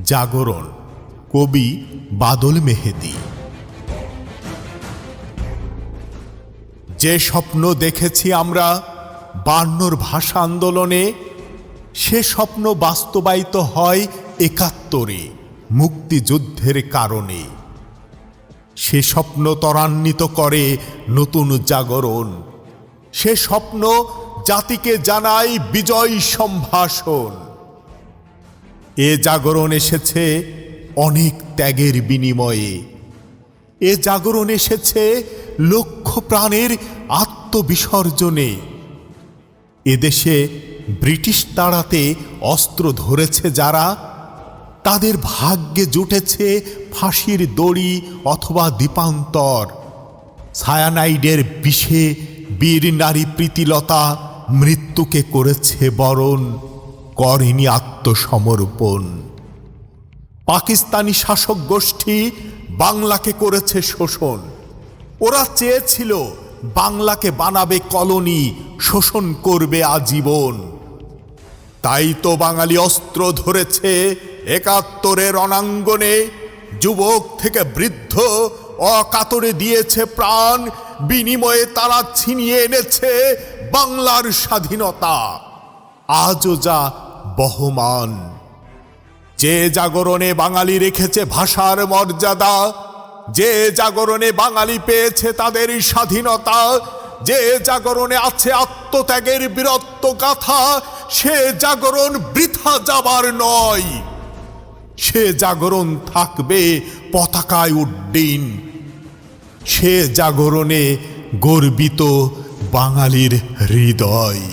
জাগরণ, কবি বাদল মেহেদী। যে স্বপ্ন দেখেছি আমরা 52 ভাষা আন্দোলনে, সে স্বপ্ন বাস্তবায়িত হয় 71-এ মুক্তিযুদ্ধের কারণে। সে স্বপ্ন ত্বরান্বিত করে নতুন জাগরণ। সে স্বপ্ন জাতিকে জানায় বিজয় সম্ভাষণ। এ জাগরণ এসেছে অনেক ত্যাগের বিনিময়ে। এ জাগরণ এসেছে লক্ষ প্রাণের আত্মবিসর্জনে। এদেশে ব্রিটিশ তাড়াতে অস্ত্র ধরেছে যারা, তাদের ভাগ্যে জুটেছে ফাঁসির দড়ি অথবা দ্বীপান্তর। সায়ানাইডের বিষে বীর নারী প্রীতিলতা মৃত্যুকে করেছে বরণ, করেনি আত্মসমর্পণ। পাকিস্তানি শাসক গোষ্ঠী বাংলাকে করেছে শোষণ। ওরা চেয়েছিল বাংলাকে বানাবে কলোনি, শোষণ করবে আজীবন। তাই তো বাঙালি অস্ত্র ধরেছে 71-এর রণাঙ্গনে। যুবক থেকে বৃদ্ধ অকাতরে দিয়েছে প্রাণ, বিনিময়ে তারা ছিনিয়ে এনেছে বাংলার স্বাধীনতা, আজও যা বহমান। যে জাগরণে বাঙালি রেখেছে ভাষার মর্যাদা, যে জাগরণে বাঙালি পেয়েছে তাদের স্বাধীনতা, যে জাগরণে আছে আত্মত্যাগের বীরত্ব গাথা, সে জাগরণ বৃথা যাবার নয়। সে জাগরণ থাকবে পতাকায় উড্ডীন। সে জাগরণে গর্বিত বাঙালির হৃদয়।